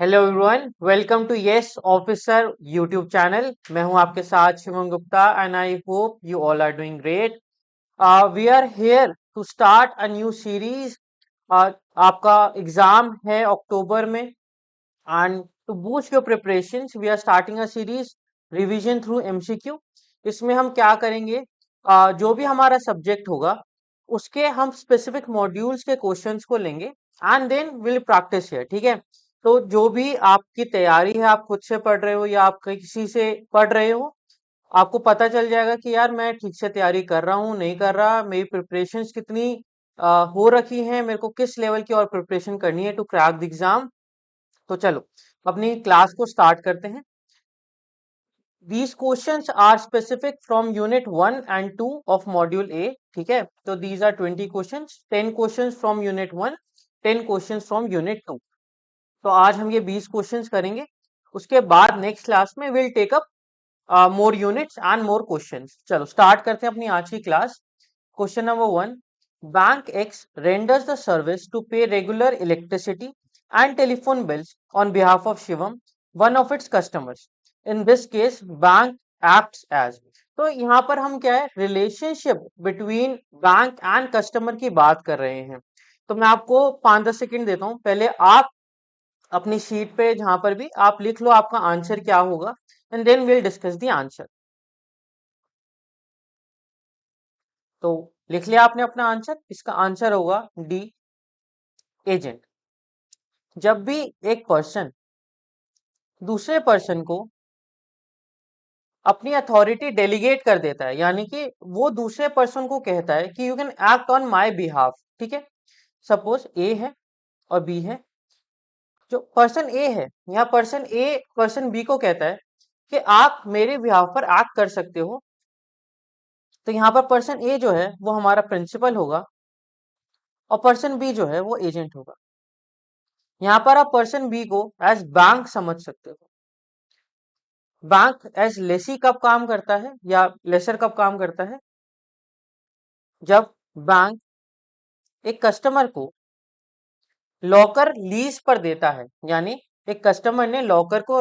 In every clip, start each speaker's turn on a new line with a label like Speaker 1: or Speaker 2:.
Speaker 1: Hello everyone, welcome to yes officer YouTube channel. मैं हूं आपके साथ Shivam Gupta and I hope you all are doing great. We are here to start a new series. आपका exam है October में and to boost your preparations we are starting a series revision through MCQ. इसमें हम क्या करेंगे, जो भी हमारा सब्जेक्ट होगा उसके हम स्पेसिफिक मॉड्यूल्स के क्वेश्चंस को लेंगे and then will practice here. ठीक है, तो जो भी आपकी तैयारी है, आप खुद से पढ़ रहे हो या आप किसी से पढ़ रहे हो, आपको पता चल जाएगा कि यार मैं ठीक से तैयारी कर रहा हूँ नहीं कर रहा, मेरी प्रिपरेशंस कितनी हो रखी हैं, मेरे को किस लेवल की और प्रिपरेशन करनी है टू क्रैक द एग्जाम। तो चलो अपनी क्लास को स्टार्ट करते हैं। These questions are specific from unit 1 and 2 of module A. ठीक है, तो these are 20 questions, 10 questions from unit 1, 10 questions from unit 2. तो आज हम ये 20 क्वेश्चंस करेंगे। उसके बाद नेक्स्ट क्लास में will take up more units and more questions. चलो स्टार्ट करते हैं अपनी आज की class. Question number 1, bank X renders the service to pay regular electricity and telephone bills on behalf of Shivam, one of its customers. In this case, bank acts as। तो यहाँ पर हम क्या है, relationship between bank and customer की बात कर रहे हैं। तो मैं आपको 5-10 सेकंड देता हूँ, पहले आप अपनी शीट पे जहां पर भी आप लिख लो आपका आंसर क्या होगा and then will discuss the answer. तो लिख लिया आपने अपना आंसर, इसका आंसर होगा डी, एजेंट। जब भी एक पर्सन दूसरे पर्सन को अपनी अथॉरिटी डेलीगेट कर देता है, यानी कि वो दूसरे पर्सन को कहता है कि you can act on my behalf. ठीक है, सपोज ए है और बी है। जो पर्सन ए है, यहाँ पर्सन ए पर्सन बी को कहता है कि आप मेरे बिहाफ पर एक्ट कर सकते हो। तो यहाँ पर पर्सन ए जो है वो हमारा प्रिंसिपल होगा और पर्सन बी जो है वो एजेंट होगा। यहाँ पर आप पर्सन बी को एज बैंक समझ सकते हो। बैंक एज लेसी कब काम करता है या लेसर कब काम करता है? जब बैंक एक कस्टमर को लॉकर लीज पर देता है, यानी एक कस्टमर ने लॉकर को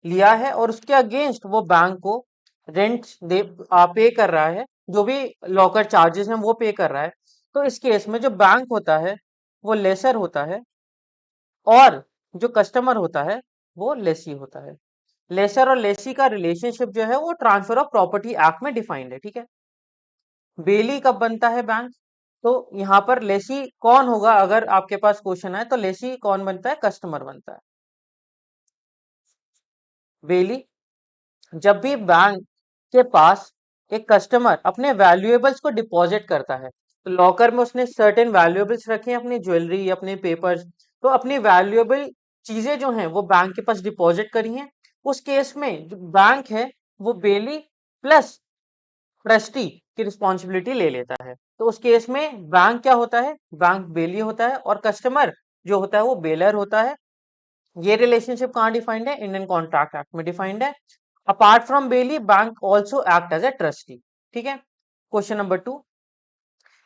Speaker 1: लिया है और उसके अगेंस्ट वो बैंक को रेंट दे पे कर रहा है, जो भी लॉकर चार्जेस हैं वो पे कर रहा है। तो इस केस में जो बैंक होता है वो लेसर होता है और जो कस्टमर होता है वो लेसी होता है। लेसर और लेसी का रिलेशनशिप जो है वो ट्रांसफर ऑफ प्रॉपर्टी एक्ट में डिफाइंड है। ठीक है, बेली कब बनता है बैंक? तो यहाँ पर लेसी कौन होगा? अगर आपके पास क्वेश्चन है तो लेसी कौन बनता है? कस्टमर बनता है। बेली जब भी बैंक के पास एक कस्टमर अपने वैल्यूएबल्स को डिपॉजिट करता है, तो लॉकर में उसने सर्टेन वैल्यूएबल्स रखे हैं, अपनी ज्वेलरी, अपने पेपर्स। तो अपनी वैल्यूएबल चीजें जो हैं वो बैंक के पास डिपॉजिट करी हैं। उस केस में जो बैंक है वो बेली प्लस ट्रस्टी की रिस्पॉन्सिबिलिटी ले लेता है। तो उस केस में बैंक क्या होता है? बैंक बेली होता है और कस्टमर जो होता है वो बेलर होता है। ये रिलेशनशिप कहाँ डिफाइंड है? इंडियन कॉन्ट्रैक्ट एक्ट में डिफाइंड है। Apart from bailee, bank also act as a trustee. ठीक है, question number 2,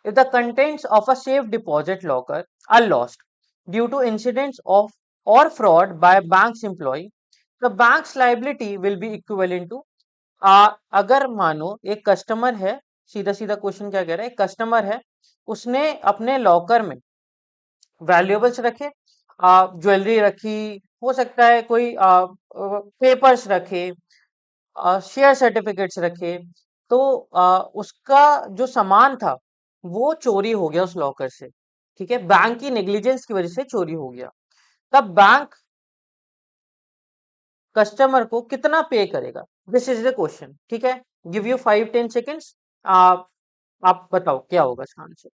Speaker 1: if the contents of a safe deposit locker are lost due to incidents of or fraud by a bank's employee, the bank's liability will be equivalent to। अगर मानो एक customer है, सीधा सीधा question क्या कह रहा है, एक कस्टमर है, उसने अपने लॉकर में वैल्यूएबल्स रखे, ज्वेलरी रखी, हो सकता है कोई पेपर्स रखे, शेयर सर्टिफिकेट्स रखे। तो उसका जो सामान था वो चोरी हो गया उस लॉकर से। ठीक है, बैंक की नेग्लिजेंस की वजह से चोरी हो गया। तब बैंक कस्टमर को कितना पे करेगा? This is the question. ठीक है, गिव यू 5-10 सेकेंड्स। आप बताओ क्या होगा इसका answer.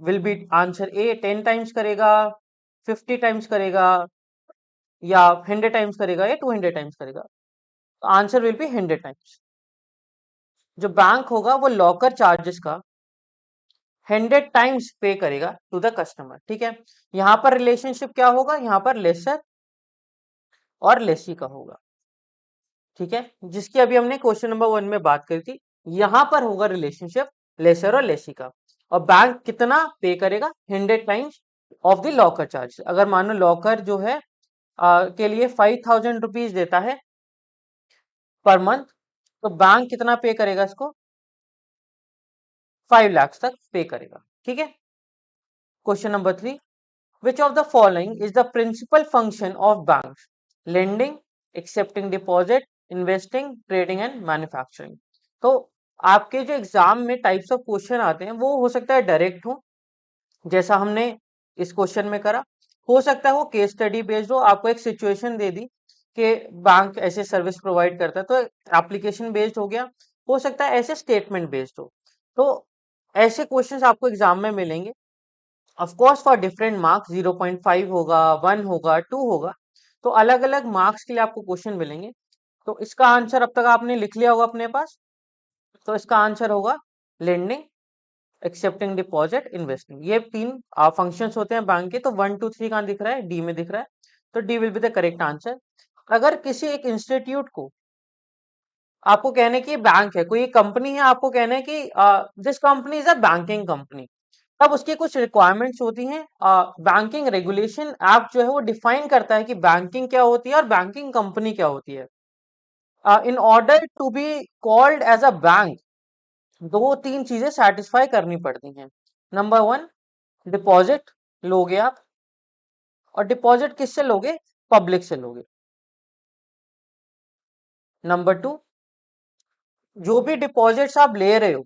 Speaker 1: Will B answer A 10 times करेगा, 50 टाइम्स करेगा, या 100 टाइम्स करेगा, या 200 टाइम्स करेगा? Answer will B 100 times. जो बैंक होगा वो लॉकर चार्जेस का 100 टाइम्स पे करेगा टू द कस्टमर। ठीक है, यहाँ पर रिलेशनशिप क्या होगा? यहाँ पर लेसर और लेसी का होगा। ठीक है, जिसकी अभी हमने क्वेश्चन नंबर 1 में बात करी थी। यहाँ पर होगा रिलेशनशिप लेसर और लेसी का, और बैंक कितना पे करेगा? 100 times of the locker charge. अगर मानो लॉकर जो है के लिए 5,000 रुपीज देता है पर मंथ, तो बैंक कितना पे करेगा इसको? 5 लाख तक पे करेगा। ठीक है। Question number 3, which of the following is the principal function of banks? Lending, accepting deposit, investing, trading and manufacturing। तो आपके जो एग्जाम में टाइप्स ऑफ क्वेश्चन आते हैं वो हो सकता है डायरेक्ट हो, जैसा हमने इस क्वेश्चन में करा, हो सकता है वो केस स्टडी बेस्ड हो, आपको एक सिचुएशन दे दी कि बैंक ऐसे सर्विस प्रोवाइड करता है तो एप्लीकेशन बेस्ड हो गया, हो सकता है ऐसे स्टेटमेंट बेस्ड हो। तो ऐसे क्वेश्चंस आपको एग्जाम में मिलेंगे। Of course for different marks 0.5 होगा, 1 होगा, 2 होगा, तो अलग अलग मार्क्स के लिए आपको क्वेश्चन मिलेंगे। तो इसका आंसर अब तक आपने लिख लिया होगा अपने पास। तो इसका आंसर होगा लेंडिंग, एक्सेप्टिंग डिपॉजिट, इन्वेस्टिंग। ये तीन फंक्शंस होते हैं बैंक के। तो 1 2 3 कहाँ दिख रहा है? डी में दिख रहा है। तो D will be the correct answer. अगर किसी एक इंस्टीट्यूट को आपको कहने की बैंक है, कोई कंपनी है, आपको कहना है कि this company is a banking company, तब उसकी कुछ रिक्वायरमेंट्स होती हैं। बैंकिंग रेगुलेशन एक्ट जो है वो डिफाइन करता है कि बैंकिंग क्या होती है और बैंकिंग कंपनी क्या होती है। In order to be called as a bank, दो तीन चीजें सेटिस्फाई करनी पड़ती हैं। नंबर 1, डिपॉजिट लोगे आप, और डिपॉजिट किससे लोगे? पब्लिक से लोगे। नंबर 2, जो भी डिपॉजिट्स आप ले रहे हो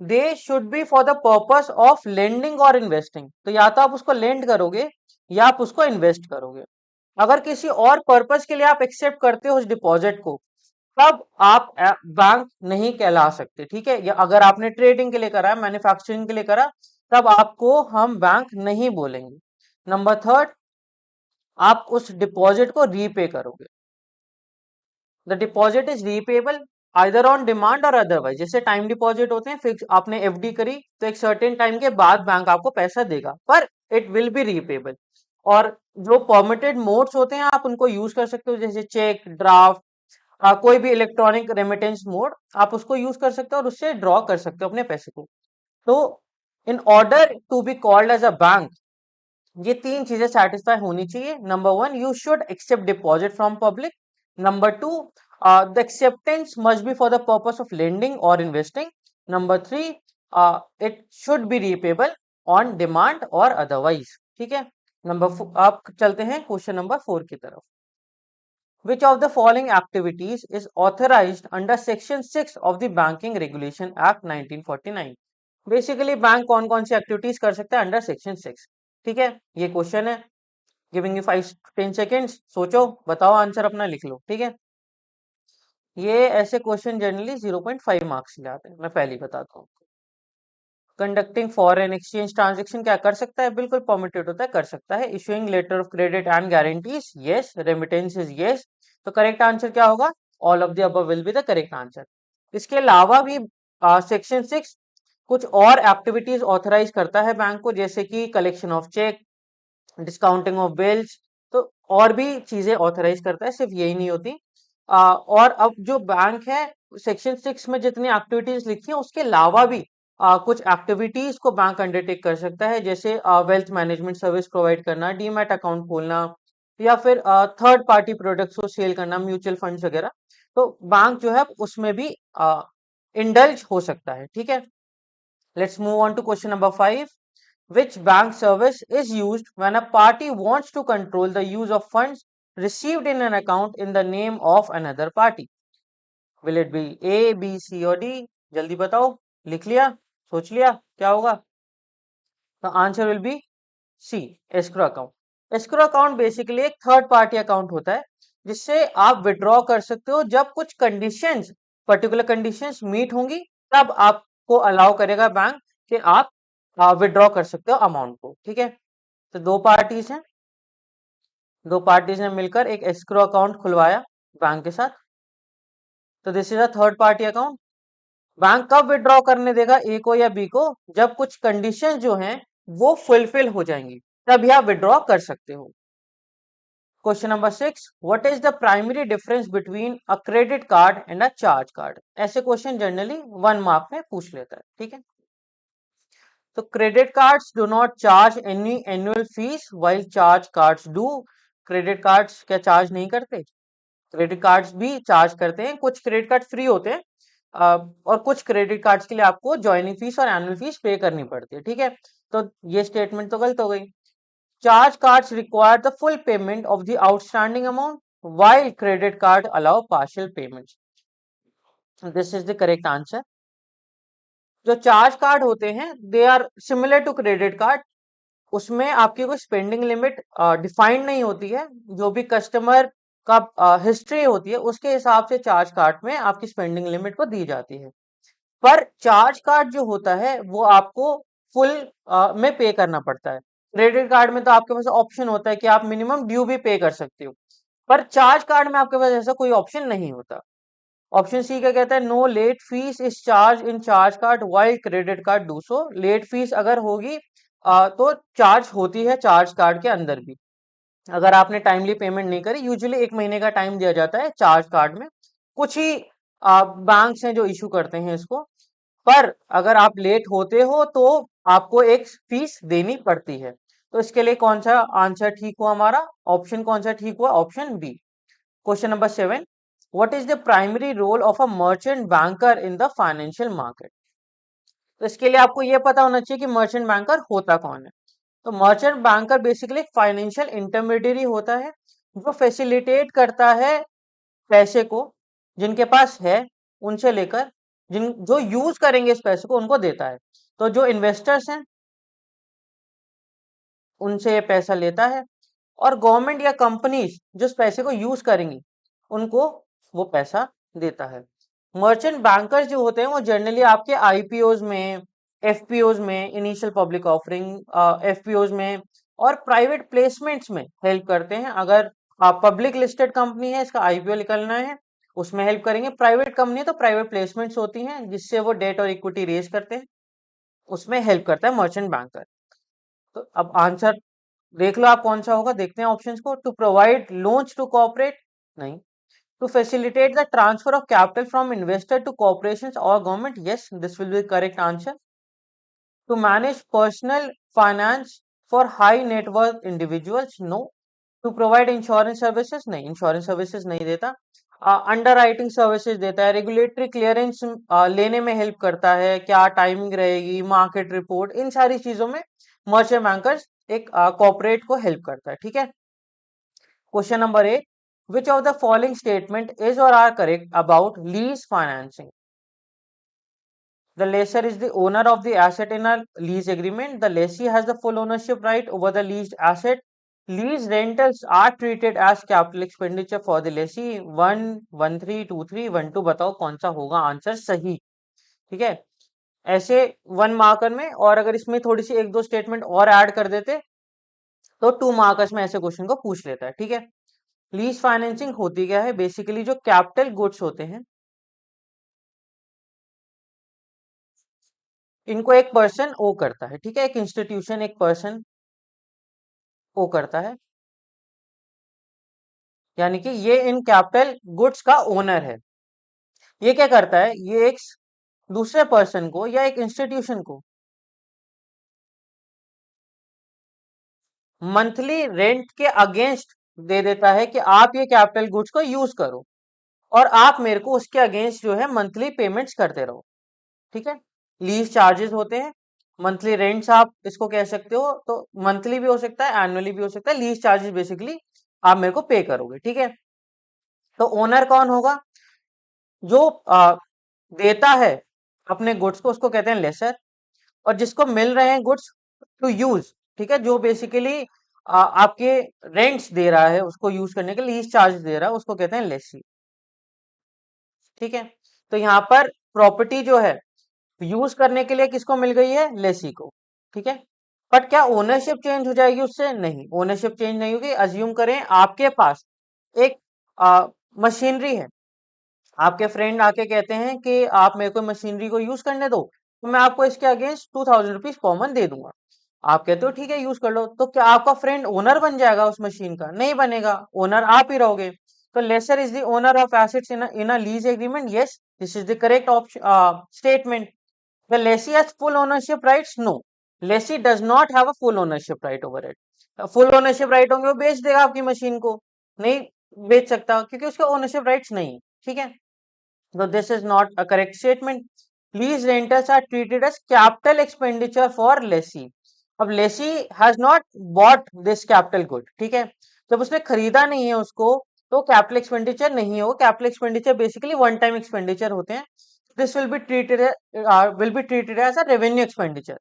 Speaker 1: they should be for the purpose of lending और इन्वेस्टिंग। तो या तो आप उसको लेंड करोगे या आप उसको इन्वेस्ट करोगे। अगर किसी और पर्पस के लिए आप एक्सेप्ट करते हो उस डिपॉजिट को, तब आप बैंक नहीं कहला सकते। ठीक है। या अगर आपने ट्रेडिंग के लिए करा, मैन्युफैक्चरिंग के लिए करा, तब आपको हम बैंक नहीं बोलेंगे। नंबर 3, आप उस डिपॉजिट को रीपे करोगे। The deposit is repayable either on demand और अदरवाइज। जैसे टाइम डिपॉजिट होते हैं, फिक्स आपने एफडी करी तो एक सर्टेन टाइम के बाद बैंक आपको पैसा देगा, पर इट विल बी रीपेबल। और जो परमिटेड मोड्स होते हैं आप उनको यूज कर सकते हो, जैसे चेक, ड्राफ्ट, कोई भी इलेक्ट्रॉनिक रेमिटेंस मोड आप उसको यूज कर सकते हो और उससे ड्रॉ कर सकते हो अपने पैसे को। तो in order to be called as a bank, ये तीन चीजें सेटिस्फाई होनी चाहिए। Number 1, you should accept deposit from public. Number 2, the acceptance must be for the purpose of lending और investing. Number 3, it should be repayable on demand और otherwise. ठीक है। आप चलते हैं क्वेश्चन नंबर 4 की तरफ। Which of the following activities is authorized under Section 6 of the Banking Regulation Act 1949? Basically bank कौन कौन सी एक्टिविटीज कर सकता है अंडर सेक्शन 6? ठीक है, ये क्वेश्चन है। गिविंग यू 5 10 सेकेंड्स, सोचो, बताओ, आंसर अपना लिख लो। ठीक है। ये ऐसे क्वेश्चन जनरली 0.5 मार्क्स ले आते हैं, मैं पहले ही बताता हूँ। कंडक्टिंग फॉरेन एक्सचेंज ट्रांजेक्शन क्या कर सकता है? बिल्कुल परमिटेड होता है, कर सकता है। Issuing letter of credit and guarantees, yes. Remittance is yes. तो करेक्ट आंसर क्या होगा? All of the above will be the correct answer. इसके अलावा भी सेक्शन 6 कुछ और एक्टिविटीज ऑथराइज करता है बैंक को, जैसे कि collection of cheque, discounting of bills. तो और भी चीजें ऑथराइज करता है, सिर्फ यही नहीं होती। और अब जो बैंक है, सेक्शन 6 में जितनी एक्टिविटीज लिखी है उसके अलावा भी कुछ एक्टिविटीज को बैंक अंडरटेक कर सकता है, जैसे वेल्थ मैनेजमेंट सर्विस प्रोवाइड करना, डीमैट अकाउंट खोलना, या फिर थर्ड पार्टी प्रोडक्ट्स को सेल करना, म्यूचुअल फंड्स वगैरह। तो बैंक जो है उसमें भी इंडल्ज हो सकता है। ठीक है। Let's move on to question number 5। Which bank service is used when a party wants to control the use of funds received in an account in the name of another party? Will it be A, B, C or D? जल्दी बताओ। लिख लिया? सोच लिया क्या होगा? तो answer will be C, escrow account. Escrow account basically एक थर्ड पार्टी अकाउंट होता है जिससे आप विड्रॉ कर सकते हो। जब कुछ कंडीशंस, पर्टिकुलर कंडीशंस मीट होंगी, तब आपको अलाउ करेगा बैंक कि आप विड्रॉ कर सकते हो अमाउंट को। ठीक है। तो दो पार्टीज हैं, दो पार्टीज ने मिलकर एक एस्क्रो अकाउंट खुलवाया बैंक के साथ। तो this is a third party account. Bank कब विड्रॉ करने देगा ए को या बी को? जब कुछ कंडीशन जो हैं वो फुलफिल हो जाएंगी, तभी आप विड्रॉ कर सकते हो। Question number 6, what is the primary difference between a credit card and a charge card? ऐसे क्वेश्चन जनरली 1 मार्क में पूछ लेता है। ठीक है। तो credit cards do not charge any annual fees while charge cards do. Credit cards क्या charge नहीं करते? क्रेडिट कार्ड्स भी चार्ज करते हैं। कुछ क्रेडिट कार्ड फ्री होते हैं, और कुछ क्रेडिट कार्ड्स के लिए आपको ज्वाइनिंग फीस और एनुअल फीस पे करनी पड़ती है, ठीक है। तो ये स्टेटमेंट तो गलत हो गई। Charge cards require the full payment of the outstanding amount while credit card allow partial payments. This is the correct answer. जो चार्ज कार्ड होते हैं they are similar to credit card. उसमें आपकी कोई स्पेंडिंग लिमिट डिफाइंड नहीं होती है। जो भी कस्टमर का हिस्ट्री होती है उसके हिसाब से चार्ज कार्ड में आपकी स्पेंडिंग लिमिट को दी जाती है। पर चार्ज कार्ड जो होता है वो आपको फुल में पे करना पड़ता है। क्रेडिट कार्ड में तो आपके पास ऑप्शन होता है कि आप मिनिमम ड्यू भी पे कर सकते हो, पर चार्ज कार्ड में आपके पास ऐसा कोई ऑप्शन नहीं होता। ऑप्शन सी क्या कहता है? No late fees is charge in charge card while credit card do so. Late fees अगर होगी तो चार्ज होती है चार्ज कार्ड के अंदर भी। अगर आपने टाइमली पेमेंट नहीं करी, यूजुअली 1 महीने का टाइम दिया जाता है चार्ज कार्ड में। कुछ ही बैंक्स हैं जो इशू करते हैं इसको। पर अगर आप लेट होते हो तो आपको एक फीस देनी पड़ती है। तो इसके लिए कौन सा आंसर ठीक हुआ हमारा? ऑप्शन कौन सा ठीक हुआ? Option B. Question number 7, what is the primary role of a merchant banker in the financial market? तो इसके लिए आपको यह पता होना चाहिए कि मर्चेंट बैंकर होता कौन है। तो merchant banker basically financial intermediary होता है जो फैसिलिटेट करता है पैसे को, जिनके पास है उनसे लेकर जिन जो यूज करेंगे इस पैसे को उनको देता है। तो जो इन्वेस्टर्स हैं उनसे ये पैसा लेता है, और गवर्नमेंट या कंपनीज जो इस पैसे को यूज करेंगी उनको वो पैसा देता है। मर्चेंट बैंकर्स जो होते हैं वो जनरली आपके आईपीओज में, एफपीओज में, इनिशियल पब्लिक ऑफरिंग एफपीओज में और प्राइवेट प्लेसमेंट्स में हेल्प करते हैं। अगर आप पब्लिक लिस्टेड कंपनी है, इसका आईपीओ निकलना है, उसमें हेल्प करेंगे। प्राइवेट कंपनी है तो प्राइवेट प्लेसमेंट्स होती हैं जिससे वो डेट और इक्विटी रेज करते हैं, उसमें हेल्प करता है मर्चेंट बैंकर। तो अब आंसर देख लो आप कौन सा होगा। देखते हैं ऑप्शंस को। To provide loans to corporate, नहीं। To facilitate the transfer of capital from investor to corporations और government, yes this will be correct answer. To manage personal finance for high net worth individuals, no. To provide insurance services, नहीं, insurance services नहीं देता। Under writing services देता है। Regulatory clearance लेने में help करता है, क्या टाइमिंग रहेगी, मार्केट रिपोर्ट, इन सारी चीजों में मर्चेंट बैंकर्स एक कॉर्पोरेट को हेल्प करता है, ठीक है। Question number 8, which of the following statement is or are correct about lease financing? The lessor is the owner of the asset in a lease agreement. The lessee has the full ownership right over the leased asset. Lease rentals are treated as capital expenditure for the lessee. 1, 1 3, 2 3, 1 2, बताओ कौन सा होगा answer सही, ठीक है। ऐसे 1 marker में, और अगर इसमें थोड़ी सी एक दो स्टेटमेंट और ऐड कर देते तो 2 मार्कर्स में ऐसे क्वेश्चन को पूछ लेता है, ठीक है। लीज फाइनेंसिंग होती क्या है? बेसिकली जो कैपिटल गुड्स होते हैं इनको एक पर्सन ओ करता है, ठीक है। एक इंस्टीट्यूशन, एक पर्सन ओ करता है, यानी कि ये इन कैपिटल गुड्स का ओनर है। ये क्या करता है? ये एक दूसरे पर्सन को या एक इंस्टीट्यूशन को मंथली रेंट के अगेंस्ट दे देता है कि आप ये कैपिटल गुड्स को यूज करो और आप मेरे को उसके अगेंस्ट जो है मंथली पेमेंट्स करते रहो, ठीक है। लीज चार्जेस होते हैं, मंथली रेंट्स आप इसको कह सकते हो। तो मंथली भी हो सकता है, एनुअली भी हो सकता है। लीज चार्जेस बेसिकली आप मेरे को पे करोगे, ठीक है। तो ओनर कौन होगा? जो देता है अपने गुड्स को उसको कहते हैं लेसर, और जिसको मिल रहे हैं गुड्स टू यूज, ठीक है, जो बेसिकली आपके रेंट्स दे रहा है उसको यूज करने के लिए, लीज चार्ज दे रहा है, उसको कहते हैं लेसी, ठीक है। तो यहाँ पर प्रॉपर्टी जो है यूज करने के लिए किसको मिल गई है? लेसी को, ठीक है। बट क्या ओनरशिप चेंज हो जाएगी उससे? नहीं, ओनरशिप चेंज नहीं होगी। अज्यूम करें आपके पास एक मशीनरी है, आपके फ्रेंड आके कहते हैं कि आप मेरे को मशीनरी को यूज करने दो, तो मैं आपको इसके अगेंस्ट 2000 रुपीज कॉमन दे दूंगा। आप कहते हो ठीक है यूज कर लो, तो क्या आपका फ्रेंड ओनर बन जाएगा उस मशीन का? नहीं बनेगा, ओनर आप ही रहोगे। तो lessor is the owner of assets in a lease agreement, yes this is the correct option statement. The lessee has full ownership rights, no. Lessee does not have a full ownership right over it. Full ownership right होंगे वो बेच देगा आपकी machine को, नहीं बेच सकता क्योंकि उसके ओनरशिप राइट्स नहीं है, ठीक है। So this is not a correct statement. Lease rentals are treated as capital expenditure for lessee. अब lessee has not bought this capital good, ठीक है। जब उसने खरीदा नहीं है उसको तो कैपिटल एक्सपेंडिचर नहीं है वो। Capital expenditure basically one time expenditure होते हैं। This will be treated as a revenue expenditure.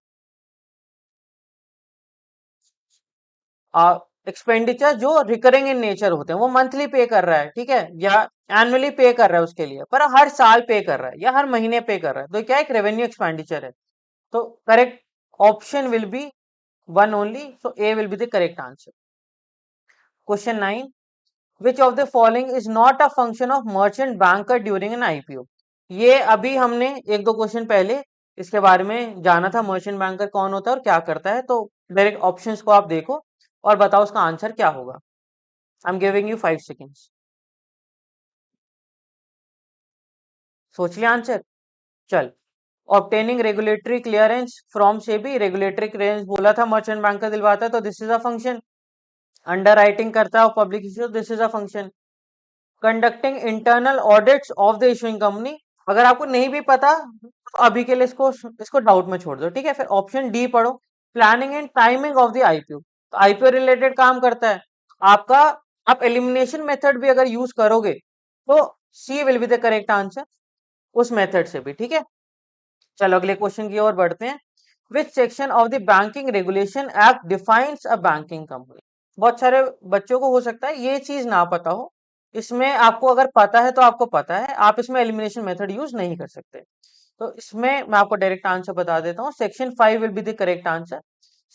Speaker 1: Expenditure जो रिकरिंग इन नेचर होते हैं, वो मंथली पे कर रहा है, ठीक है, या एनुअली पे कर रहा है उसके लिए, पर हर साल पे कर रहा है या हर महीने पे कर रहा है, तो क्या एक रेवेन्यू एक्सपेंडिचर है। तो correct option will be one only, so A will be the correct answer. Question 9, which of the following is not a function of merchant banker during an IPO. ये अभी हमने एक दो क्वेश्चन पहले इसके बारे में जाना था, मर्चेंट बैंकर कौन होता है और क्या करता है। तो डायरेक्ट ऑप्शंस को आप देखो और बताओ उसका आंसर क्या होगा। I am giving you 5 seconds. सोच लिया आंसर? चल, obtaining regulatory clearance from SEBI, regulatory clearance बोला था मर्चेंट बैंकर दिलवाता है, तो this is a function. Under writing करता है public issue, this is a function. Conducting internal audits of the issuing company, अगर आपको नहीं भी पता तो अभी के लिए इसको इसको डाउट में छोड़ दो, ठीक है। फिर ऑप्शन डी पढ़ो, planning and timing of the IPO, तो आईपीओ रिलेटेड काम करता है आपका। आप एलिमिनेशन मेथड भी अगर यूज करोगे तो C will be the correct answer उस मेथड से भी, ठीक है। चलो अगले क्वेश्चन की ओर बढ़ते हैं। Which section of the banking regulation act defines a banking company. बहुत सारे बच्चों को हो सकता है ये चीज ना पता हो, इसमें आपको अगर पता है तो आपको पता है, आप इसमें एलिमिनेशन मेथड यूज नहीं कर सकते। तो इसमें मैं आपको डायरेक्ट आंसर बता देता हूँ, section 5 will be the correct answer.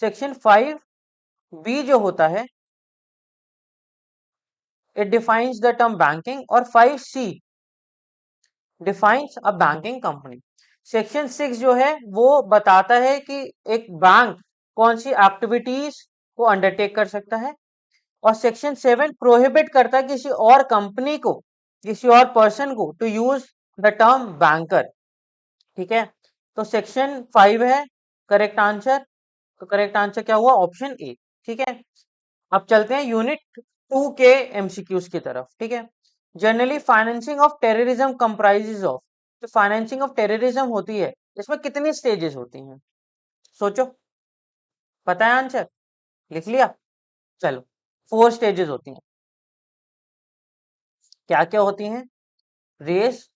Speaker 1: Section 5 B जो होता है, it defines the term banking, और 5 C defines a banking company. Section 6 जो है वो बताता है कि एक बैंक कौन सी एक्टिविटीज को अंडरटेक कर सकता है, और सेक्शन 7 प्रोहिबिट करता है किसी और कंपनी को, किसी और पर्सन को to use the term banker, ठीक है। तो सेक्शन 5 है करेक्ट आंसर। तो करेक्ट आंसर क्या हुआ? ऑप्शन ए, ठीक है। अब चलते हैं यूनिट 2 के एमसीक्यूज की तरफ, ठीक है। Generally financing of terrorism comprises of, तो फाइनेंसिंग ऑफ टेररिज्म होती है, इसमें कितनी स्टेजेस होती हैं? सोचो, पता है आंसर? लिख लिया? चलो, 4 स्टेजेस होती हैं। क्या क्या होती हैं? रेस,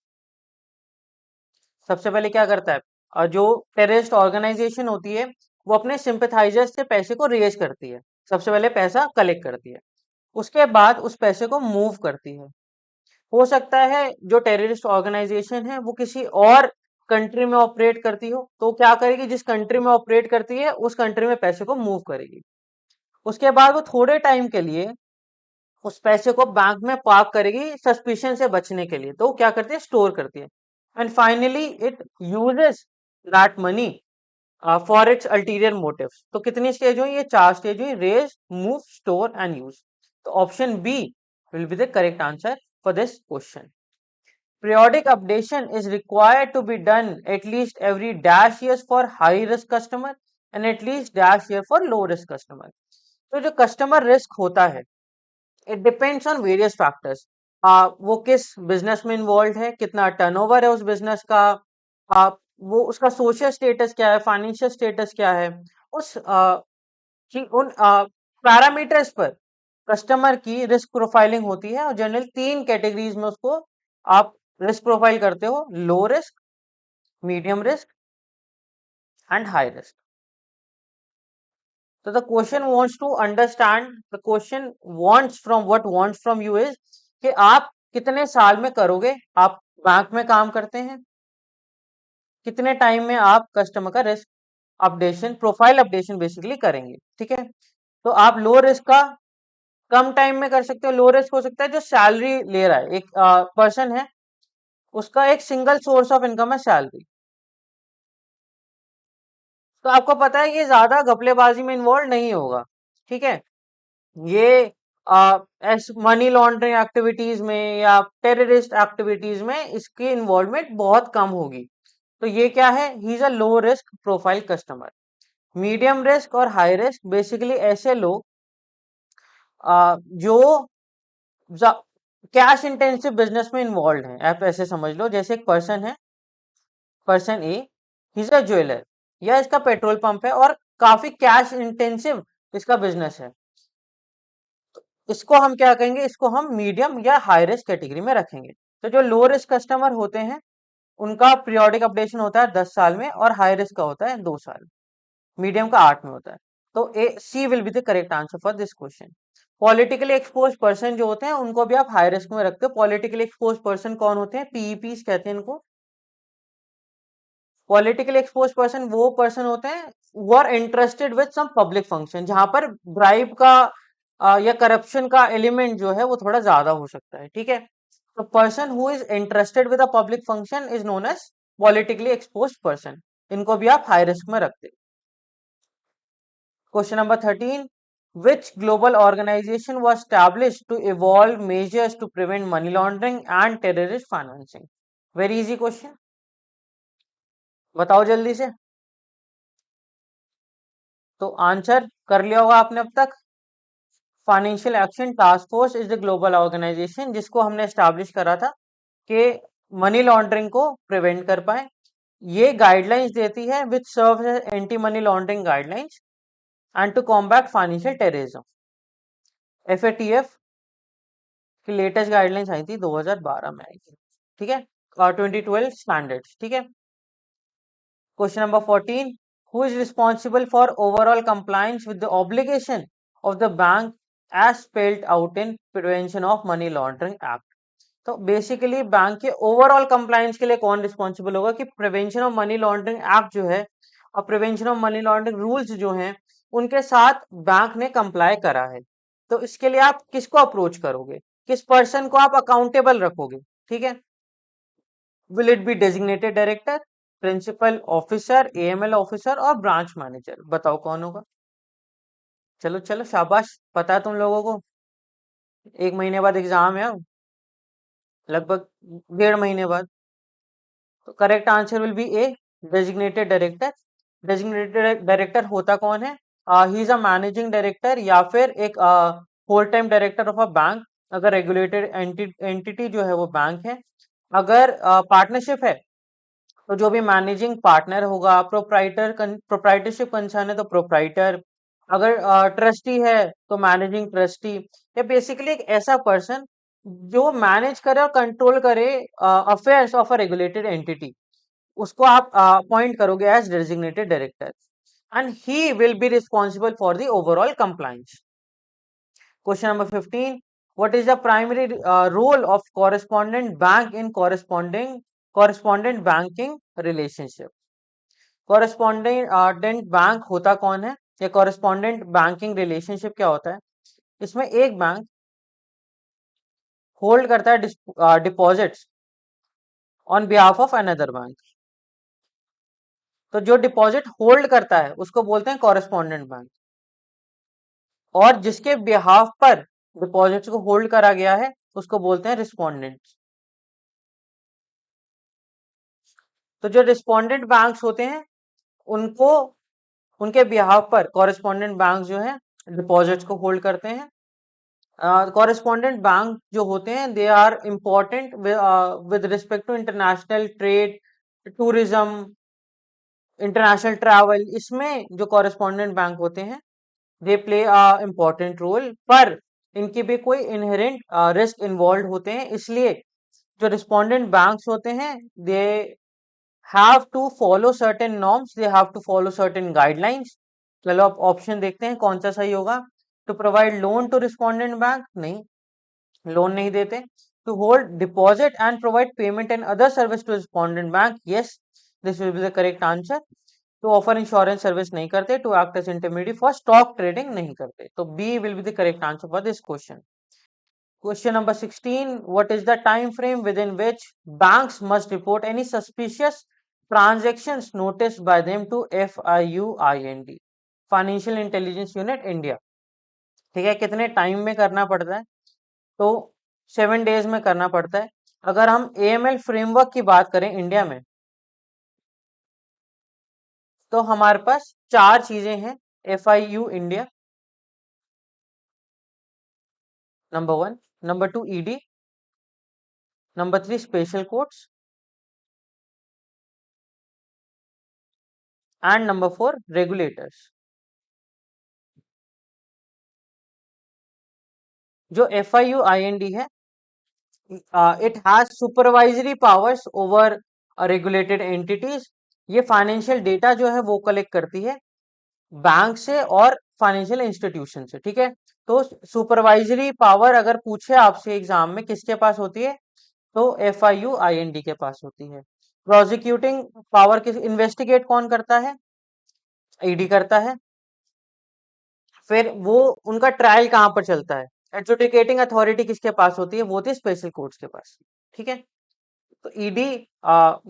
Speaker 1: सबसे पहले क्या करता है, जो टेररिस्ट ऑर्गेनाइजेशन होती है वो अपने सिंपथाइजर्स से पैसे को रेज करती है, सबसे पहले पैसा कलेक्ट करती है, उसके बाद उस पैसे को मूव करती है। हो सकता है जो टेररिस्ट ऑर्गेनाइजेशन है वो किसी और कंट्री में ऑपरेट करती हो, तो क्या करेगी, जिस कंट्री में ऑपरेट करती है उस कंट्री में पैसे को मूव करेगी। उसके बाद वो थोड़े टाइम के लिए उस पैसे को बैंक में पार्क करेगी सस्पिशन से बचने के लिए, तो वो क्या करती है, स्टोर करती है। And finally it uses that money for its ulterior motives. तो कितनी स्टेज हुई? ये 4 स्टेज हुई, raise, move, store and use. तो option B will be the correct answer for this question. Periodic updation is required to be done at least every dash years for high risk customer and at least dash year for low risk customer. तो जो customer risk होता है it depends on various factors. वो किस business में involve है, कितना turnover है उस बिजनेस का, वो उसका सोशल स्टेटस क्या है, फाइनेंशियल स्टेटस क्या है, उस उन पैरामीटर्स पर कस्टमर की रिस्क प्रोफाइलिंग होती है। और जनरल 3 कैटेगरीज में उसको आप रिस्क प्रोफाइल करते हो, low risk, medium risk and high risk. तो the question wants to understand, the question wants from you is कि आप कितने साल में करोगे, आप बैंक में काम करते हैं, कितने टाइम में आप कस्टमर का risk updation, profile updation basically करेंगे, ठीक है। तो आप लो रिस्क का कम टाइम में कर सकते हो। लो रिस्क हो सकता है जो सैलरी ले रहा है, एक पर्सन है उसका एक सिंगल सोर्स ऑफ इनकम है सैलरी, तो आपको पता है ये ज्यादा घपलेबाजी में इन्वॉल्व नहीं होगा, ठीक है। ये मनी लॉन्ड्रिंग एक्टिविटीज में या टेररिस्ट एक्टिविटीज में इसकी इन्वॉल्वमेंट बहुत कम होगी। तो ये क्या है, he is a low risk profile customer. Medium risk और हाई रिस्क बेसिकली ऐसे लोग जो कैश इंटेंसिव बिजनेस में इन्वॉल्व हैं। आप ऐसे समझ लो, जैसे एक पर्सन है, person A, is a jeweller या इसका पेट्रोल पंप है और काफी कैश इंटेंसिव इसका बिजनेस है। इसको हम क्या कहेंगे, इसको हम मीडियम या हाई रिस्क कैटेगरी में रखेंगे। तो जो लो रिस्क कस्टमर होते हैं उनका पीरियोडिक अपडेशन होता है 10 साल में और हाई रिस्क का होता है 2 साल, मीडियम का 8 में होता है। तो A C will be the correct answer for this question. Politically expose person जो होते हैं उनको भी आप हाई रिस्क में रखते हो। पॉलिटिकली एक्सपोज पर्सन कौन होते हैं? पीईपीस कहते हैं इनको। पॉलिटिकली एक्सपोज पर्सन वो पर्सन होते हैं वो are interested with some public function, जहां पर ब्राइब का या करप्शन का एलिमेंट जो है वो थोड़ा ज्यादा हो सकता है। ठीक है, तो person who is interested with a public function is known as politically expose person. इनको भी आप हाई रिस्क में रखते हैं। Question number 13. Which global organization was established to evolve measures to prevent money laundering and terrorist financing? Very easy question. बताओ जल्दी से। तो आंसर कर लिया होगा आपने अब तक। Financial action task force is the global organization जिसको हमने एस्टैब्लिश करा था कि मनी लॉन्ड्रिंग को प्रिवेंट कर पाए। ये गाइडलाइंस देती है which serve anti money laundering guidelines and to combat financial terrorism. FATF की लेटेस्ट गाइडलाइंस आई थी 2012 में आई थी। ठीक है, और 2012 स्टैंडर्ड्स। ठीक है। Question number 14. Who is responsible for overall compliance with the obligation of the bank as spelled out in prevention of money laundering act? तो बेसिकली बैंक के ओवरऑल कंप्लायंस के लिए कौन रिस्पॉन्सिबल होगा कि prevention of money laundering act जो है और prevention of money laundering rules जो हैं उनके साथ बैंक ने कंप्लाई करा है। तो इसके लिए आप किसको अप्रोच करोगे, किस पर्सन को आप अकाउंटेबल रखोगे? ठीक है, will it be designated director, principal officer, AML officer और ब्रांच मैनेजर? बताओ कौन होगा। चलो चलो शाबाश, पता है तुम लोगों को। 1 महीने बाद एग्जाम है अब, लगभग 1.5 महीने बाद। तो correct answer will be A, designated director. Designated director होता कौन है? He is a managing director या फिर एक whole time director of a bank, अगर रेगुलेटेड एंटिटी जो है वो बैंक है। अगर पार्टनरशिप है तो जो भी मैनेजिंग पार्टनर होगा, प्रोप्राइटरशिप कंसर्न है तो प्रोप्राइटर, अगर ट्रस्टी है तो मैनेजिंग ट्रस्टी। या बेसिकली एक ऐसा पर्सन जो मैनेज करे और कंट्रोल करे affairs of a regulated entity, उसको आप अपॉइंट करोगे as designated director and he will be responsible for the overall compliance. Question number 15. What is the primary role of correspondent banking relationship? Correspondent bank होता कौन है या correspondent banking relationship क्या होता है? इसमें एक बैंक होल्ड करता है deposits on behalf of another bank. तो जो डिपॉजिट होल्ड करता है उसको बोलते हैं कॉरेस्पॉन्डेंट बैंक, और जिसके बिहाफ पर डिपॉजिट्स को होल्ड करा गया है उसको बोलते हैं रिस्पॉन्डेंट। तो जो रिस्पॉन्डेंट बैंक्स होते हैं उनको, उनके बिहाफ पर कॉरेस्पॉन्डेंट बैंक जो है डिपॉजिट्स को होल्ड करते हैं। कॉरेस्पॉन्डेंट बैंक जो होते हैं they are important with respect to international trade, tourism, international travel. इसमें जो कॉरेस्पॉन्डेंट बैंक होते हैं they play a important role, पर इनकी भी कोई इनहेरेंट रिस्क इन्वॉल्व होते हैं। इसलिए जो रिस्पॉन्डेंट बैंक्स होते हैं दे have to follow certain norms, they have to follow certain guidelines। चलो अब ऑप्शन देखते हैं कौन सा सही होगा। To provide loan to respondent bank, नहीं, लोन नहीं देते। To hold deposit and provide payment and other service to respondent bank, yes, this will be the correct answer. To offer insurance service नहीं करते। To act as intermediate for stock trading नहीं करते। तो B will be the correct answer for this question. Question number 16. What is the time frame within which banks must report any suspicious transactions noticed by them to FIUIND, Financial Intelligence Unit India? ठीक है, कितने time में करना पड़ता है? तो 7 days में करना पड़ता है। अगर हम AML फ्रेमवर्क की बात करें इंडिया में तो हमारे पास चार चीजें हैं। FIU India, number one. Number two ED, number three special courts, and number four regulators. जो FIU IND है, it has supervisory powers over regulated entities. ये फाइनेंशियल डेटा जो है वो कलेक्ट करती है बैंक से और फाइनेंशियल इंस्टीट्यूशन से, ठीक है। तो सुपरवाइजरी पावर अगर पूछे आपसे एग्जाम में किसके पास होती है, तो FIU IND के पास होती है। प्रोसिक्यूटिंग पावर किस, इन्वेस्टिगेट कौन करता है, ED करता है। फिर वो उनका ट्रायल कहाँ पर चलता है, एडजुडिकेटिंग अथॉरिटी किसके पास होती है, वो होती है स्पेशल कोर्ट्स के पास, ठीक है। तो ED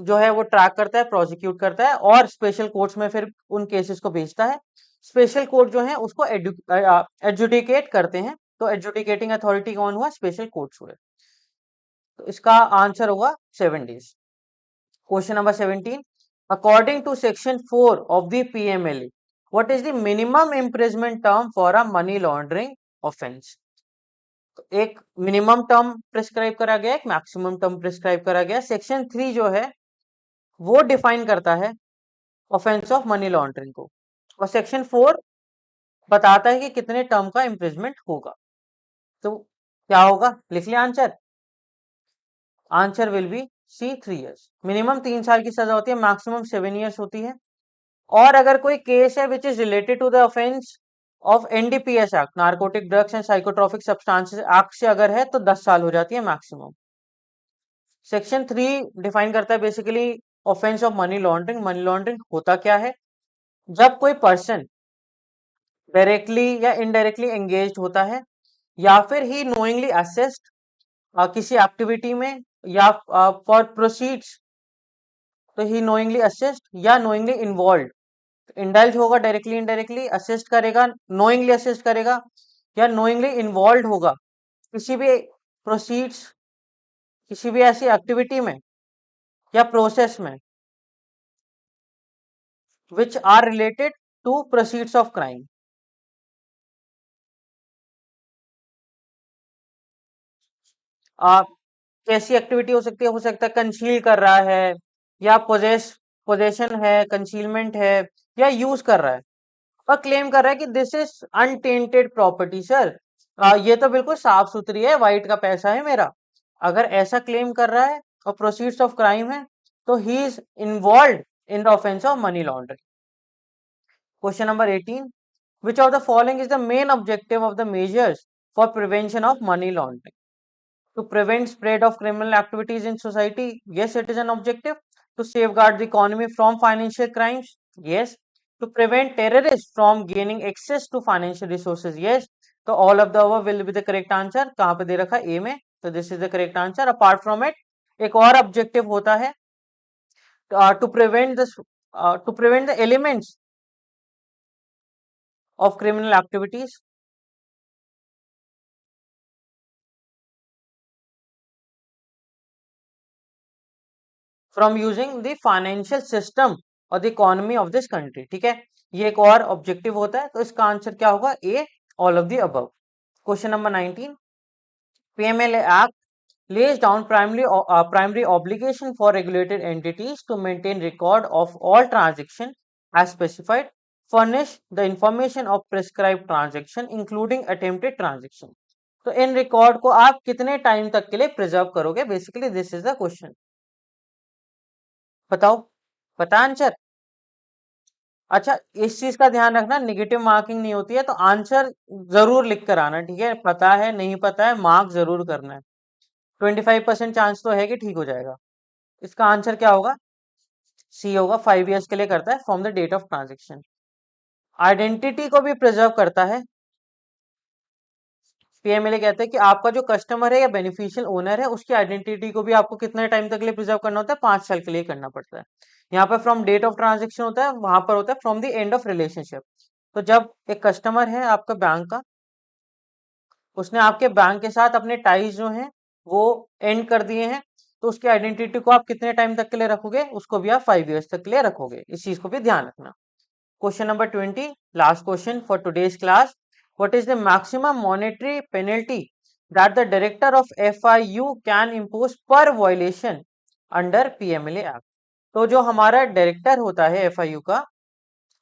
Speaker 1: जो है वो ट्रैक करता है, प्रोसिक्यूट करता है और स्पेशल कोर्ट्स में फिर उन केसेस को भेजता है। स्पेशल कोर्ट जो है उसको एडजुडिकेट करते हैं। तो एडजुडिकेटिंग अथॉरिटी कौन हुआ, स्पेशल कोर्ट्स हुए। तो इसका आंसर होगा 7 days। Question number 17, according to section 4 of the PMLA, what is the minimum imprisonment term for a money laundering offence. तो एक मिनिमम टर्म प्रिस्क्राइब करा गया, एक मैक्सिमम टर्म प्रिस्क्राइब करा गया। सेक्शन 3 जो है वो डिफाइन करता है ऑफेंस ऑफ मनी लॉन्ड्रिंग को, और सेक्शन 4 बताता है कि कितने टर्म का इम्प्रिजमेंट होगा। तो क्या होगा, लिख लिया answer. Answer will B C, 3 years। Minimum 3 साल की सजा होती है, मैक्सिमम 7 years होती है। और अगर कोई केस है which is related to the offence of NDPS act, narcotic drugs and psychotropic substances act से अगर है तो 10 साल हो जाती है मैक्सिमम। सेक्शन 3 डिफाइन करता है basically offence of money laundering. Money laundering होता क्या है, जब कोई पर्सन डायरेक्टली या इनडायरेक्टली एंगेज होता है, या फिर ही नोइंगली असिस्ट किसी एक्टिविटी में, या फॉर प्रोसीड्स, तो ही नोइंगली असिस्ट या नोइंगली इन्वॉल्व। इंडल्ज होगा डायरेक्टली इनडायरेक्टली, असिस्ट करेगा, नोइंगली असिस्ट करेगा, या नोइंगली इन्वॉल्व होगा किसी भी प्रोसीड्स, किसी भी ऐसी एक्टिविटी में या प्रोसेस में which are related to proceeds of crime. कैसी एक्टिविटी हो सकता है कंसील कर रहा है, या पोजेशन है, कंसीलमेंट है, या यूज कर रहा है, और क्लेम कर रहा है कि this is unattended property sir, ये तो बिल्कुल साफ सुथरी है, वाइट का पैसा है मेरा। अगर ऐसा क्लेम कर रहा है और प्रोसीड्स ऑफ क्राइम है, तो he is involve in the offence of money laundering. Question number 18, which of the following is the main objective of the measures for prevention of money laundering. To prevent spread of criminal activities in society, yes, it is an objective. To safeguard the economy from financial crimes, yes. To prevent terrorists from gaining access to financial resources, yes. तो all of the above will be the correct answer। कहाँ पे दे रखा है, A में, तो this is the correct answer। apart from it, एक और objective होता है to prevent this to prevent the elements of criminal activities from using the financial system और the economy of this country, ठीक है। ये एक और ऑब्जेक्टिव होता है, तो इसका आंसर क्या होगा, A, all of the above. Question number 19, PMLA act lays down primary obligation for regulated entities to maintain record of all transaction as specified, furnish the information of prescribed transaction including attempted transaction। तो in record को आप कितने time तक के लिए preserve करोगे, basically this is the question. बताओ, पता आंसर। अच्छा, इस चीज का ध्यान रखना, निगेटिव मार्किंग नहीं होती है, तो आंसर जरूर लिख कर आना, ठीक है। पता है नहीं पता है, मार्क जरूर करना है। 25% चांस तो है कि ठीक हो जाएगा। इसका आंसर क्या होगा, C होगा। 5 years के लिए करता है, from the date of transaction. Identity को भी प्रिजर्व करता है। PMLA कहते हैं कि आपका जो कस्टमर है या बेनिफिशियल ओनर है, उसकी आइडेंटिटी को भी आपको कितने टाइम तक के लिए प्रिजर्व करना होता है, 5 साल के लिए करना पड़ता है। यहाँ पर फ्रॉम डेट ऑफ ट्रांजेक्शन होता है, वहां पर होता है from the end of relationship. तो जब एक कस्टमर है आपका बैंक का, उसने आपके बैंक के साथ अपने टाइज जो हैं वो एंड कर दिए हैं, तो उसकी आइडेंटिटी को आप कितने टाइम तक के लिए रखोगे, उसको भी आप 5 years तक के लिए रखोगे। इस चीज को भी ध्यान रखना। Question number 20, last question for today's class. What is the maximum monetary penalty that the director of FIU can impose per violation under PMLA Act? तो जो हमारा डायरेक्टर होता है FIU का,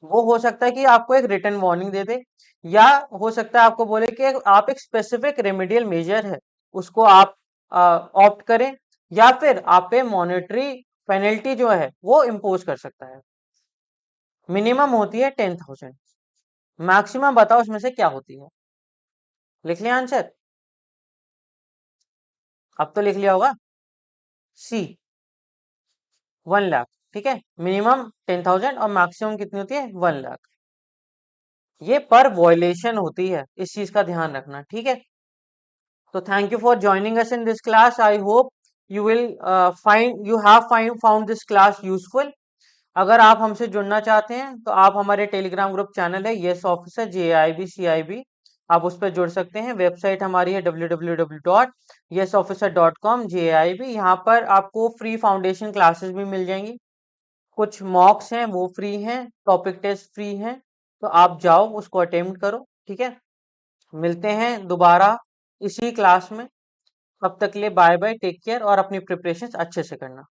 Speaker 1: वो हो सकता है कि आपको एक रिटन वार्निंग दे दे, या हो सकता है आपको बोले कि आप एक स्पेसिफिक रेमेडियल मेजर है उसको आप ऑप्ट करें, या फिर आप पे मॉनेटरी पेनल्टी जो है वो इम्पोज कर सकता है। मिनिमम होती है 10,000, मैक्सिमम बताओ उसमें से क्या होती है। लिख लिया आंसर? अब तो लिख लिया होगा। सी, 1 लाख। ठीक है, मिनिमम 10,000 और मैक्सिमम कितनी होती है? 1 लाख। ये पर वॉयलेशन होती है, इस चीज का ध्यान रखना। ठीक है, तो thank you for joining us in this class. I hope you will found this class useful. अगर आप हमसे जुड़ना चाहते हैं तो आप हमारे टेलीग्राम ग्रुप चैनल है यस ऑफिसर JIB CIB, आप उस पर जुड़ सकते हैं। वेबसाइट हमारी है www.yesofficer.com JIB। यहाँ पर आपको फ्री फाउंडेशन क्लासेस भी मिल जाएंगी, कुछ मॉक्स हैं वो फ्री हैं, टॉपिक टेस्ट फ्री हैं, तो आप जाओ उसको अटेम्प्ट करो। ठीक है, मिलते हैं दोबारा इसी क्लास में। तब तक के लिए बाय बाय, टेक केयर, और अपनी प्रिपरेशन अच्छे से करना।